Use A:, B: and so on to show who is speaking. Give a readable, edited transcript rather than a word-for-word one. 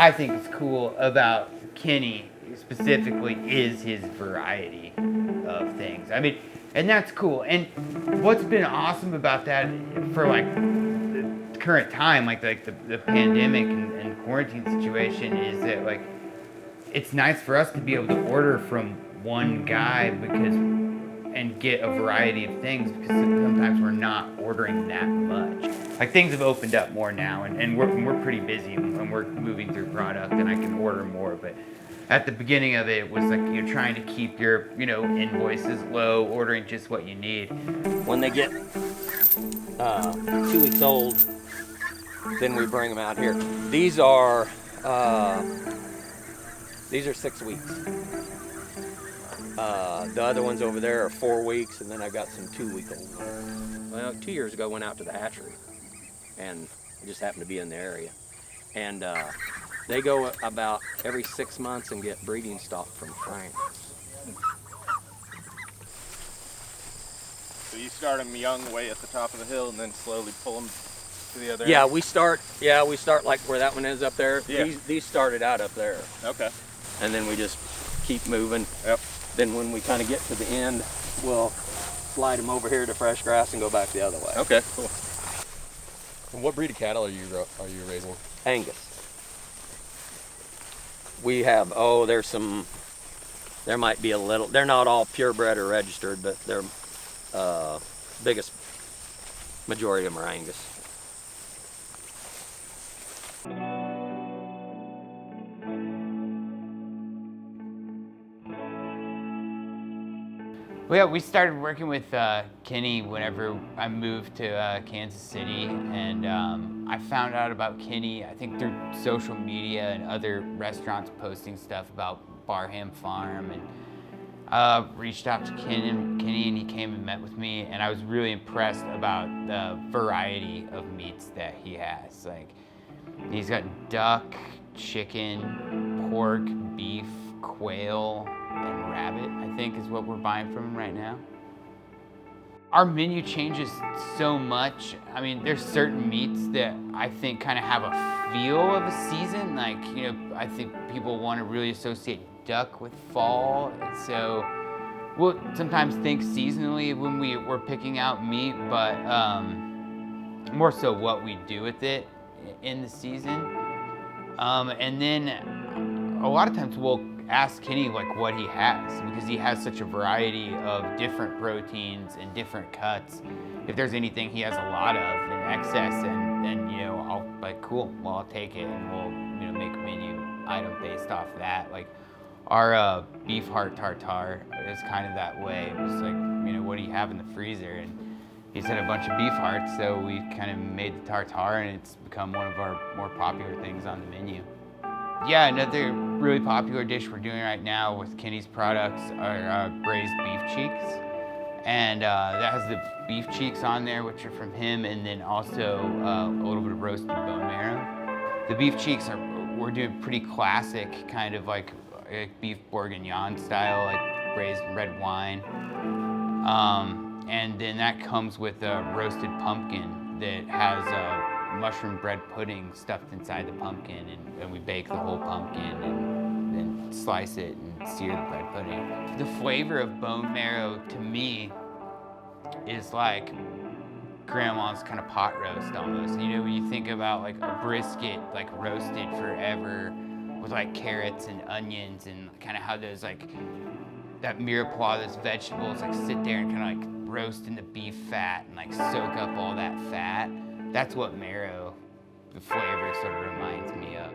A: I think is cool about Kenny specifically is his variety of things. I mean, and that's cool. And what's been awesome about that for like the current time, like the pandemic and quarantine situation, is that like it's nice for us to be able to order from one guy and get a variety of things, because sometimes we're not ordering that much. Like things have opened up more now, and we're pretty busy and we're moving through product and I can order more. But at the beginning of it was like you're trying to keep your invoices low, ordering just what you need.
B: When they get 2 weeks old, then we bring them out here. These are 6 weeks. The other ones over there are 4 weeks, and then I got some 2-week-old ones. Well, 2 years ago, I went out to the hatchery, and I just happened to be in the area. And they go about every 6 months and get breeding stock from France.
C: So you start them young, way at the top of the hill, and then slowly pull them to the other
B: Yeah,
C: end?
B: we start like where that one is up there.
C: Yeah.
B: These started out up there.
C: Okay.
B: And then we just keep moving.
C: Yep.
B: Then when we kind of get to the end, we'll slide them over here to fresh grass and go back the other way.
C: Okay, cool.
D: And what breed of cattle are you raising?
B: Angus. We have, there might be a little, they're not all purebred or registered, but they're biggest majority of them are Angus.
A: Well, yeah, we started working with Kenny whenever I moved to Kansas City, and I found out about Kenny, I think through social media and other restaurants posting stuff about Barham Farm, and reached out to Kenny, and he came and met with me, and I was really impressed about the variety of meats that he has. Like, he's got duck, chicken, pork, beef, quail, and rabbit, I think, is what we're buying from him right now. Our menu changes so much. I mean, there's certain meats that I think kind of have a feel of a season. Like, I think people want to really associate duck with fall. And so we'll sometimes think seasonally when we're picking out meat, but more so what we do with it in the season. And then a lot of times we'll ask Kenny like what he has, because he has such a variety of different proteins and different cuts. If there's anything he has a lot of in excess, and then I'll like, cool, well, I'll take it, and we'll make a menu item based off that. Like our beef heart tartare is kind of that way. It was like, what do you have in the freezer? And he said a bunch of beef hearts, so we kind of made the tartare, and it's become one of our more popular things on the menu. Yeah, another really popular dish we're doing right now with Kenny's products are braised beef cheeks. And that has the beef cheeks on there, which are from him, and then also a little bit of roasted bone marrow. The beef cheeks we're doing pretty classic, kind of like beef bourguignon style, like braised red wine. And then that comes with a roasted pumpkin that has mushroom bread pudding stuffed inside the pumpkin, and we bake the whole pumpkin and then slice it and sear the bread pudding. The flavor of bone marrow to me is like grandma's kind of pot roast almost. When you think about like a brisket, like roasted forever with like carrots and onions, and kind of how those like that mirepoix, those vegetables like sit there and kind of like roast in the beef fat and like soak up all that fat. That's what marrow, the flavor, sort of reminds me of.